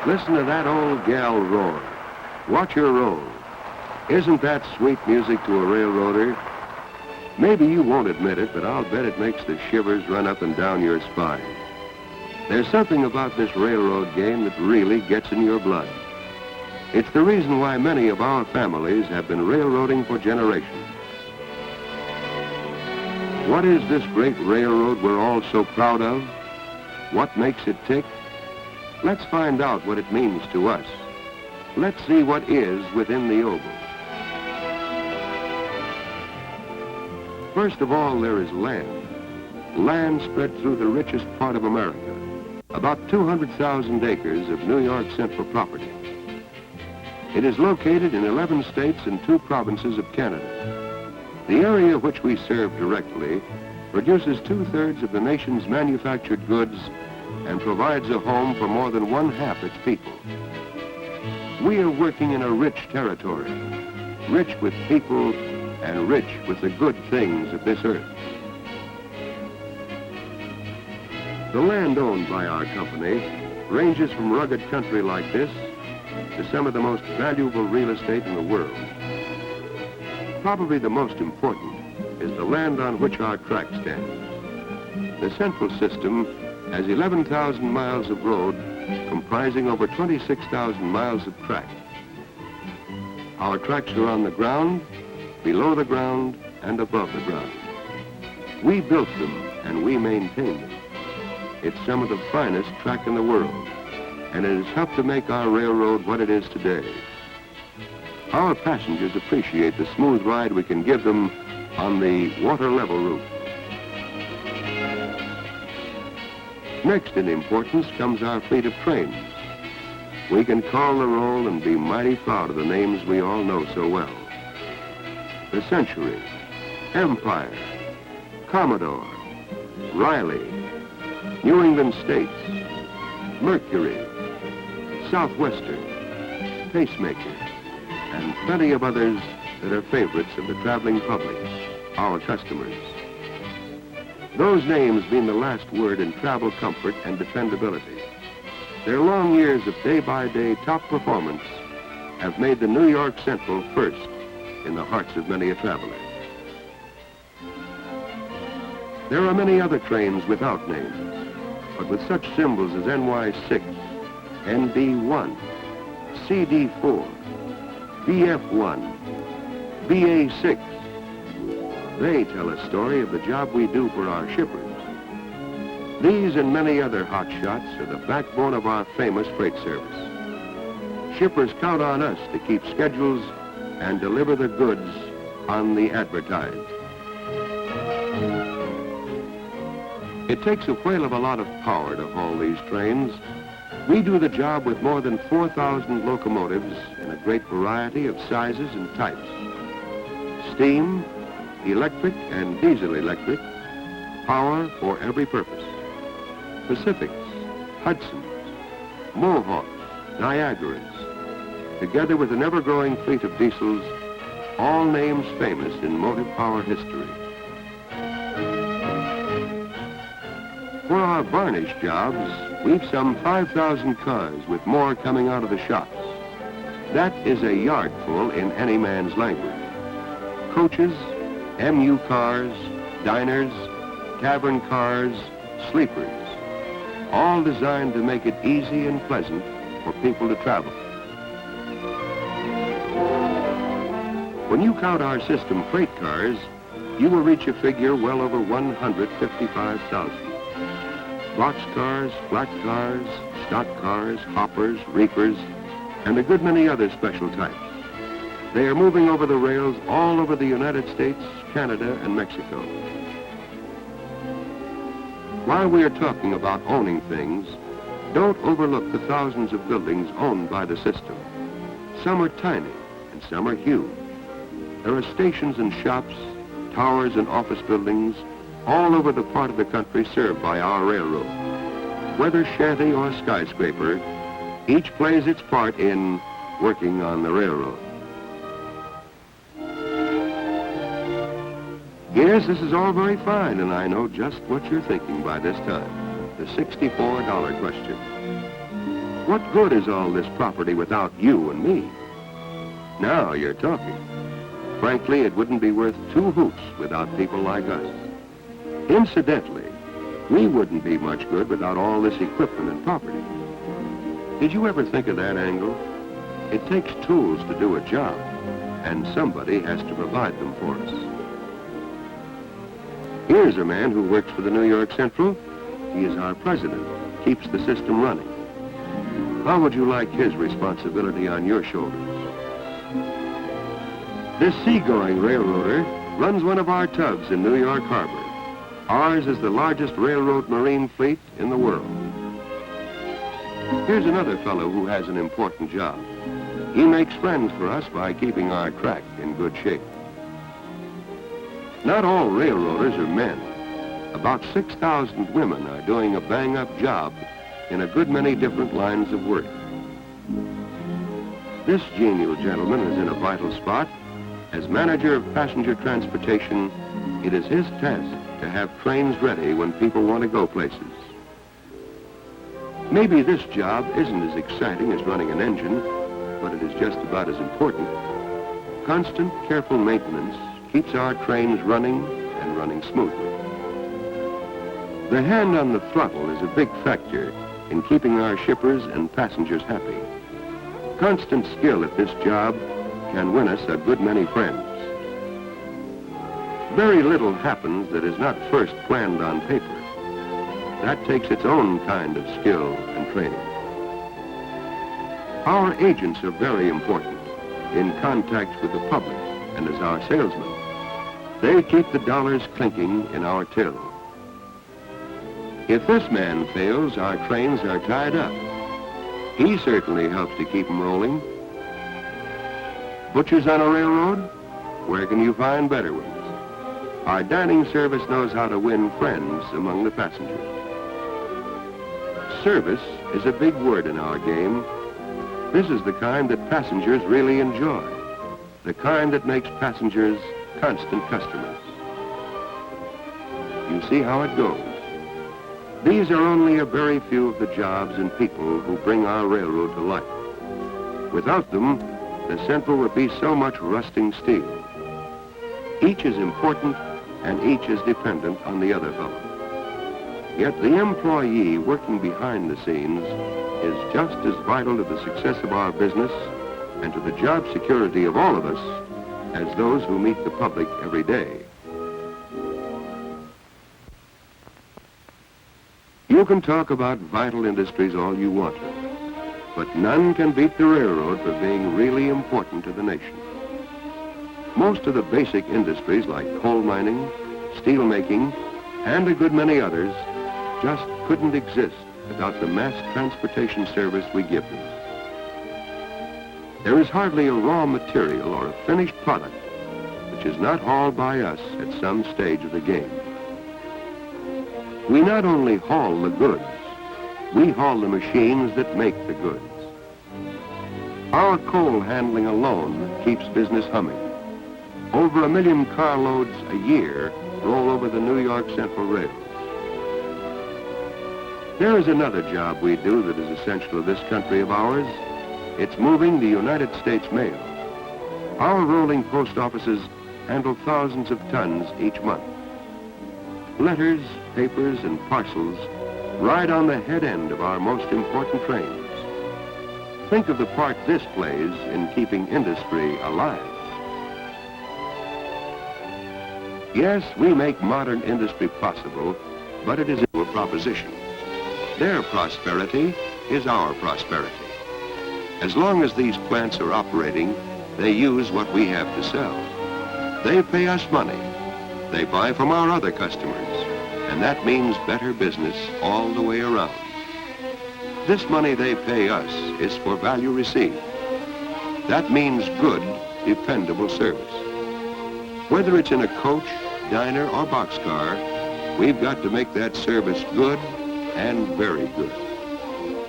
Listen to that old gal roar. Watch her roll. Isn't that sweet music to a railroader? Maybe you won't admit it, but I'll bet it makes the shivers run up and down your spine. There's something about this railroad game that really gets in your blood. It's the reason why many of our families have been railroading for generations. What is this great railroad we're all so proud of? What makes it tick? Let's find out what it means to us. Let's see what is within the oval. First of all, there is land. Land spread through the richest part of America. About 200,000 acres of New York Central property. It is located in 11 states and 2 provinces of Canada. The area which we serve directly produces 2/3 of the nation's manufactured goods and provides a home for more than 1/2 its people. We are working in a rich territory, rich with people and rich with the good things of this earth. The land owned by our company ranges from rugged country like this to some of the most valuable real estate in the world. Probably the most important is the land on which our track stands. The central system has 11,000 miles of road comprising over 26,000 miles of track. Our tracks are on the ground, below the ground, and above the ground. We built them and we maintain them. It's some of the finest track in the world, and it has helped to make our railroad what it is today. Our passengers appreciate the smooth ride we can give them on the water level route. Next in importance comes our fleet of trains. We can call the roll and be mighty proud of the names we all know so well. The Century, Empire, Commodore, Riley, New England States, Mercury, Southwestern, Pacemaker, and plenty of others that are favorites of the traveling public, our customers. Those names mean the last word in travel comfort and dependability. Their long years of day-by-day top performance have made the New York Central first in the hearts of many a traveler. There are many other trains without names, but with such symbols as NY6, ND1, CD4, BF1, BA6. They tell a story of the job we do for our shippers. These and many other hot shots are the backbone of our famous freight service. Shippers count on us to keep schedules and deliver the goods on the advertised. It takes a whale of a lot of power to haul these trains. We do the job with more than 4,000 locomotives in a great variety of sizes and types. Steam, electric and diesel electric, power for every purpose. Pacifics, Hudsons, Mohawks, Niagaras, together with an ever-growing fleet of diesels, all names famous in motive power history. For our varnish jobs, we've some 5,000 cars with more coming out of the shops. That is a yard full in any man's language. Coaches, MU cars, diners, tavern cars, sleepers, all designed to make it easy and pleasant for people to travel. When you count our system freight cars, you will reach a figure well over 155,000. Boxcars, flat cars, stock cars, hoppers, reefers, and a good many other special types. They are moving over the rails all over the United States, Canada, and Mexico. While we are talking about owning things, don't overlook the thousands of buildings owned by the system. Some are tiny and some are huge. There are stations and shops, towers and office buildings, all over the part of the country served by our railroad. Whether shanty or skyscraper, each plays its part in working on the railroad. Yes, this is all very fine, and I know just what you're thinking by this time. The $64 question. What good is all this property without you and me? Now you're talking. Frankly, it wouldn't be worth two hoots without people like us. Incidentally, we wouldn't be much good without all this equipment and property. Did you ever think of that angle? It takes tools to do a job, and somebody has to provide them for us. Here's a man who works for the New York Central. He is our president, keeps the system running. How would you like his responsibility on your shoulders? This seagoing railroader runs one of our tugs in New York Harbor. Ours is the largest railroad marine fleet in the world. Here's another fellow who has an important job. He makes friends for us by keeping our track in good shape. Not all railroaders are men. About 6,000 women are doing a bang-up job in a good many different lines of work. This genial gentleman is in a vital spot. As manager of passenger transportation, it is his task to have trains ready when people want to go places. Maybe this job isn't as exciting as running an engine, but it is just about as important. Constant, careful maintenance keeps our trains running and running smoothly. The hand on the throttle is a big factor in keeping our shippers and passengers happy. Constant skill at this job can win us a good many friends. Very little happens that is not first planned on paper. That takes its own kind of skill and training. Our agents are very important in contact with the public and as our salesmen. They keep the dollars clinking in our till. If this man fails, our trains are tied up. He certainly helps to keep them rolling. Butchers on a railroad? Where can you find better ones? Our dining service knows how to win friends among the passengers. Service is a big word in our game. This is the kind that passengers really enjoy, the kind that makes passengers constant customers. You see how it goes. These are only a very few of the jobs and people who bring our railroad to life. Without them, the Central would be so much rusting steel. Each is important and each is dependent on the other fellow. Yet the employee working behind the scenes is just as vital to the success of our business and to the job security of all of us as those who meet the public every day. You can talk about vital industries all you want to, but none can beat the railroad for being really important to the nation. Most of the basic industries like coal mining, steel making, and a good many others just couldn't exist without the mass transportation service we give them. There is hardly a raw material or a finished product which is not hauled by us at some stage of the game. We not only haul the goods, we haul the machines that make the goods. Our coal handling alone keeps business humming. Over 1 million carloads a year roll over the New York Central rails. There is another job we do that is essential to this country of ours. It's moving the United States mail. Our rolling post offices handle thousands of tons each month. Letters, papers, and parcels ride on the head end of our most important trains. Think of the part this plays in keeping industry alive. Yes, we make modern industry possible, but it is a proposition. Their prosperity is our prosperity. As long as these plants are operating, they use what we have to sell. They pay us money. They buy from our other customers, and that means better business all the way around. This money they pay us is for value received. That means good, dependable service. Whether it's in a coach, diner, or boxcar, we've got to make that service good and very good.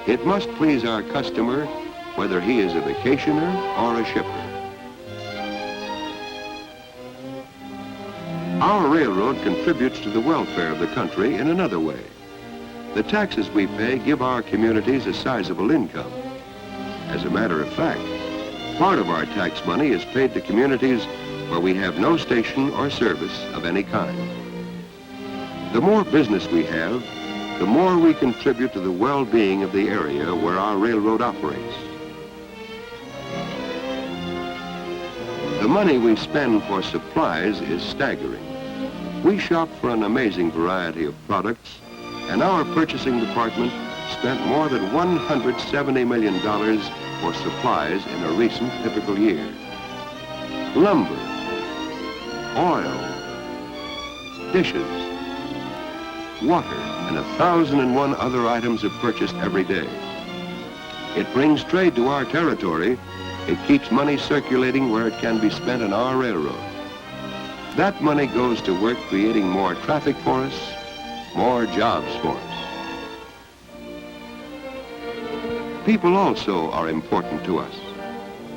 It must please our customer, whether he is a vacationer or a shipper. Our railroad contributes to the welfare of the country in another way. The taxes we pay give our communities a sizable income. As a matter of fact, part of our tax money is paid to communities where we have no station or service of any kind. The more business we have, the more we contribute to the well-being of the area where our railroad operates. The money we spend for supplies is staggering. We shop for an amazing variety of products, and our purchasing department spent more than $170 million for supplies in a recent typical year. Lumber, oil, dishes, water, and 1,001 other items are purchased every day. It brings trade to our territory. It keeps money circulating where it can be spent on our railroad. That money goes to work creating more traffic for us, more jobs for us. People also are important to us.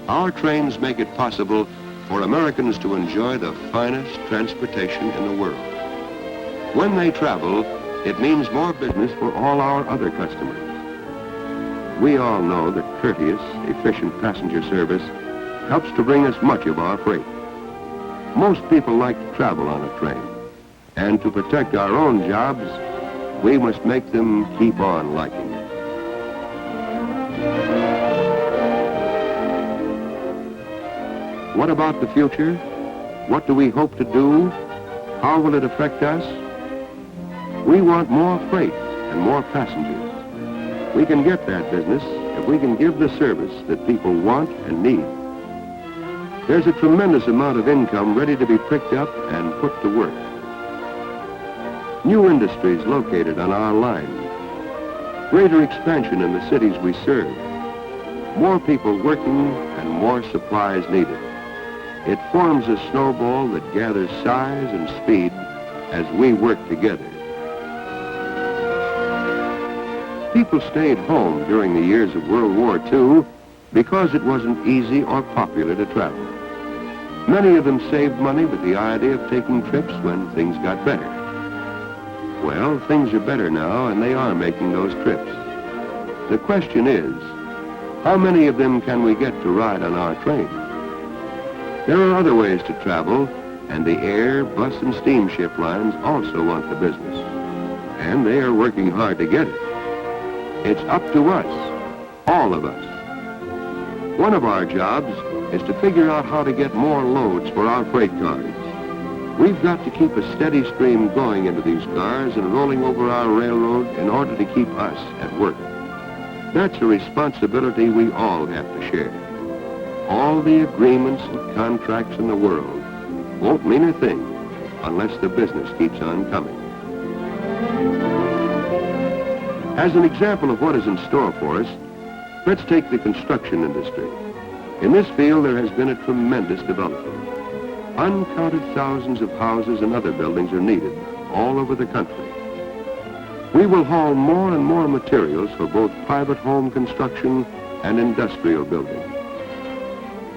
Our trains make it possible for Americans to enjoy the finest transportation in the world. When they travel, it means more business for all our other customers. We all know that courteous, efficient passenger service helps to bring us much of our freight. Most people like to travel on a train, and to protect our own jobs, we must make them keep on liking it. What about the future? What do we hope to do? How will it affect us? We want more freight and more passengers. We can get that business if we can give the service that people want and need. There's a tremendous amount of income ready to be picked up and put to work. New industries located on our line. Greater expansion in the cities we serve. More people working and more supplies needed. It forms a snowball that gathers size and speed as we work together. People stayed home during the years of World War II because it wasn't easy or popular to travel. Many of them saved money with the idea of taking trips when things got better. Well, things are better now, and they are making those trips. The question is, how many of them can we get to ride on our train? There are other ways to travel, and the air, bus, and steamship lines also want the business. And they are working hard to get it. It's up to us, all of us. One of our jobs is to figure out how to get more loads for our freight cars. We've got to keep a steady stream going into these cars and rolling over our railroad in order to keep us at work. That's a responsibility we all have to share. All the agreements and contracts in the world won't mean a thing unless the business keeps on coming. As an example of what is in store for us, let's take the construction industry. In this field, there has been a tremendous development. Uncounted thousands of houses and other buildings are needed all over the country. We will haul more and more materials for both private home construction and industrial building.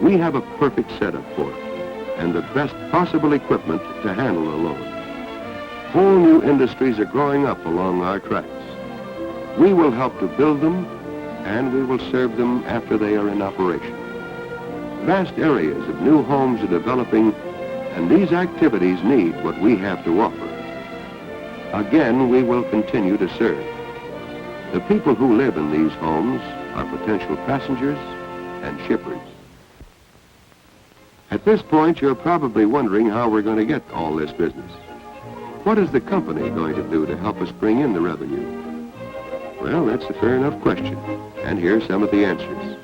We have a perfect setup for it and the best possible equipment to handle the load. Whole new industries are growing up along our tracks. We will help to build them, and we will serve them after they are in operation. Vast areas of new homes are developing, and these activities need what we have to offer. Again, we will continue to serve. The people who live in these homes are potential passengers and shippers. At this point, you're probably wondering how we're going to get all this business. What is the company going to do to help us bring in the revenue? Well, that's a fair enough question, and here's some of the answers.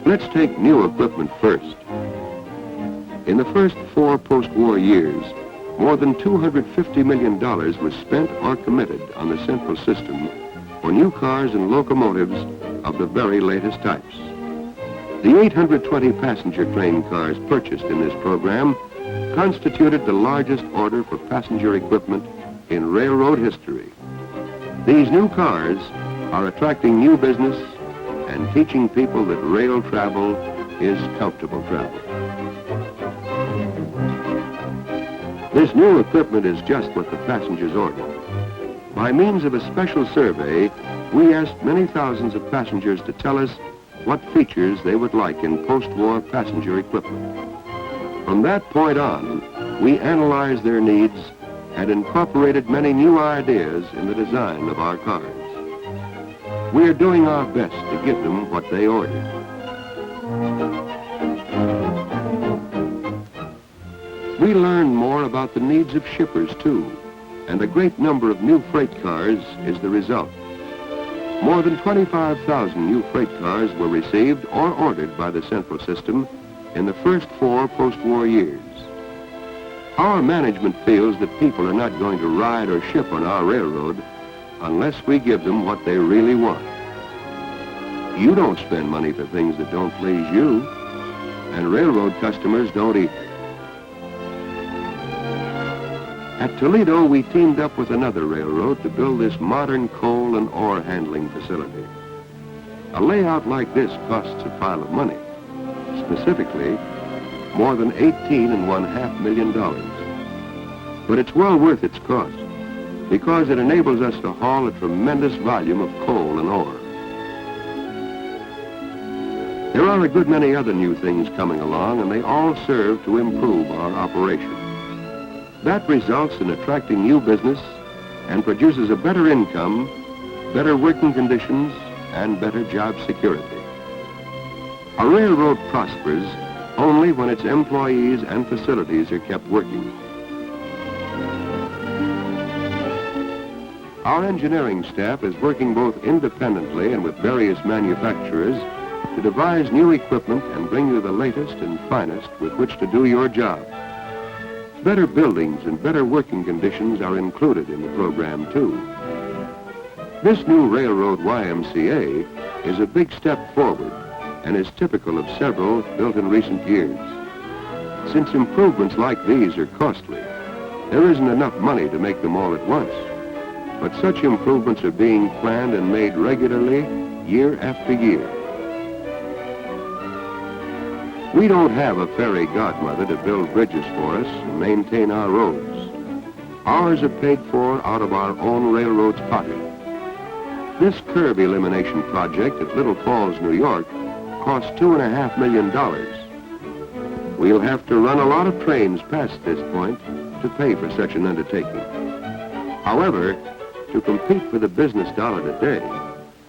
Let's take new equipment first. In the first 4 post-war years, more than $250 million was spent or committed on the central system for new cars and locomotives of the very latest types. The 820 passenger train cars purchased in this program constituted the largest order for passenger equipment in railroad history. These new cars are attracting new business and teaching people that rail travel is comfortable travel. This new equipment is just what the passengers order. By means of a special survey, we asked many thousands of passengers to tell us what features they would like in post-war passenger equipment. From that point on, we analyzed their needs and incorporated many new ideas in the design of our cars. We are doing our best to give them what they ordered. We learned more about the needs of shippers, too, and a great number of new freight cars is the result. More than 25,000 new freight cars were received or ordered by the Central System in the first 4 post-war years. Our management feels that people are not going to ride or ship on our railroad unless we give them what they really want. You don't spend money for things that don't please you, and railroad customers don't either. At Toledo, we teamed up with another railroad to build this modern coal and ore handling facility. A layout like this costs a pile of money, specifically more than $18.5 million. But it's well worth its cost because it enables us to haul a tremendous volume of coal and ore. There are a good many other new things coming along, and they all serve to improve our operation. That results in attracting new business and produces a better income, better working conditions, and better job security. A railroad prospers only when its employees and facilities are kept working. Our engineering staff is working both independently and with various manufacturers to devise new equipment and bring you the latest and finest with which to do your job. Better buildings and better working conditions are included in the program, too. This new Railroad YMCA is a big step forward and is typical of several built in recent years. Since improvements like these are costly, there isn't enough money to make them all at once. But such improvements are being planned and made regularly, year after year. We don't have a fairy godmother to build bridges for us and maintain our roads. Ours are paid for out of our own railroad's pocket. This curb elimination project at Little Falls, New York, cost $2.5 million. We'll have to run a lot of trains past this point to pay for such an undertaking. However, to compete for the business dollar today,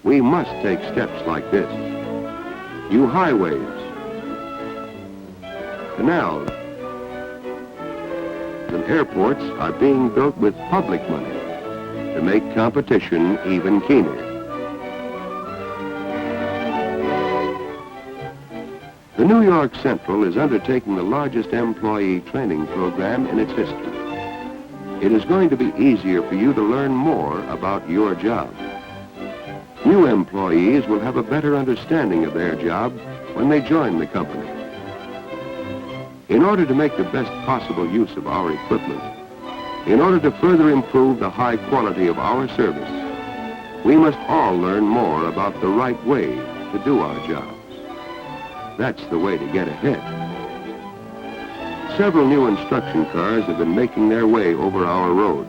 we must take steps like this. New highways, canals, and airports are being built with public money to make competition even keener. The New York Central is undertaking the largest employee training program in its history. It is going to be easier for you to learn more about your job. New employees will have a better understanding of their job when they join the company. In order to make the best possible use of our equipment, in order to further improve the high quality of our service, we must all learn more about the right way to do our jobs. That's the way to get ahead. Several new instruction cars have been making their way over our road.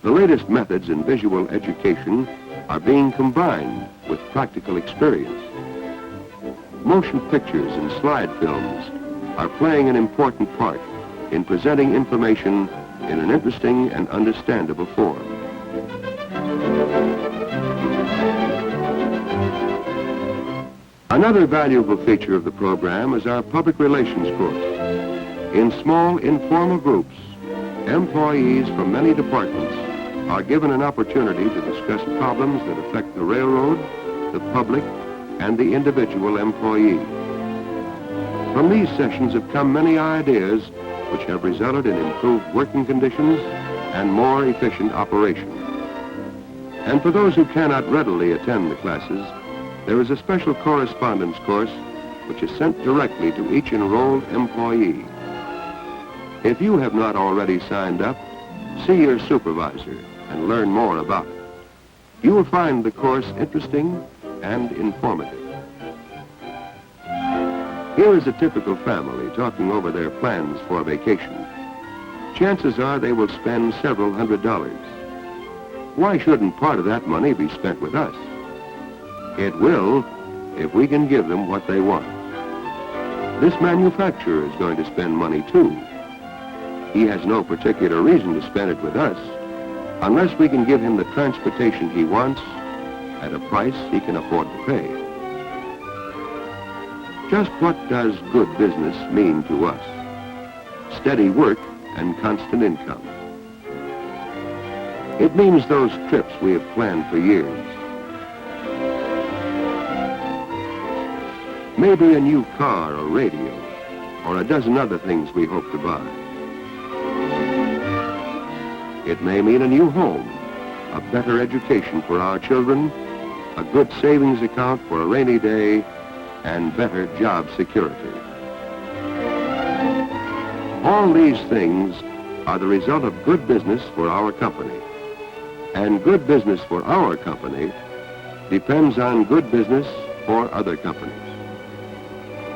The latest methods in visual education are being combined with practical experience. Motion pictures and slide films are playing an important part in presenting information in an interesting and understandable form. Another valuable feature of the program is our public relations course. In small, informal groups, employees from many departments are given an opportunity to discuss problems that affect the railroad, the public, and the individual employee. From these sessions have come many ideas which have resulted in improved working conditions and more efficient operation. And for those who cannot readily attend the classes, there is a special correspondence course which is sent directly to each enrolled employee. If you have not already signed up, see your supervisor and learn more about it. You will find the course interesting and informative. Here is a typical family talking over their plans for vacation. Chances are they will spend several $100s. Why shouldn't part of that money be spent with us? It will, if we can give them what they want. This manufacturer is going to spend money too. He has no particular reason to spend it with us, unless we can give him the transportation he wants at a price he can afford to pay. Just what does good business mean to us? Steady work and constant income. It means those trips we have planned for years. Maybe a new car or radio, or a dozen other things we hope to buy. It may mean a new home, a better education for our children, a good savings account for a rainy day, and better job security. All these things are the result of good business for our company. And good business for our company depends on good business for other companies.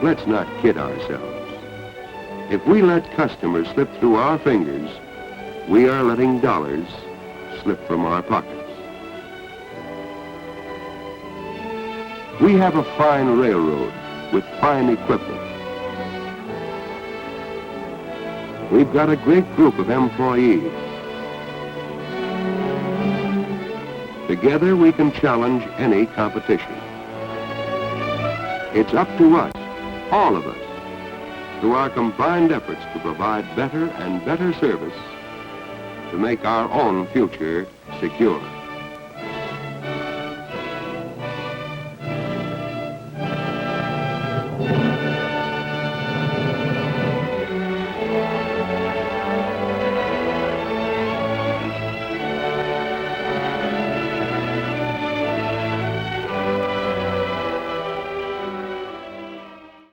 Let's not kid ourselves. If we let customers slip through our fingers, we are letting dollars slip from our pockets. We have a fine railroad with fine equipment. We've got a great group of employees. Together we can challenge any competition. It's up to us, all of us, through our combined efforts to provide better and better service to make our own future secure.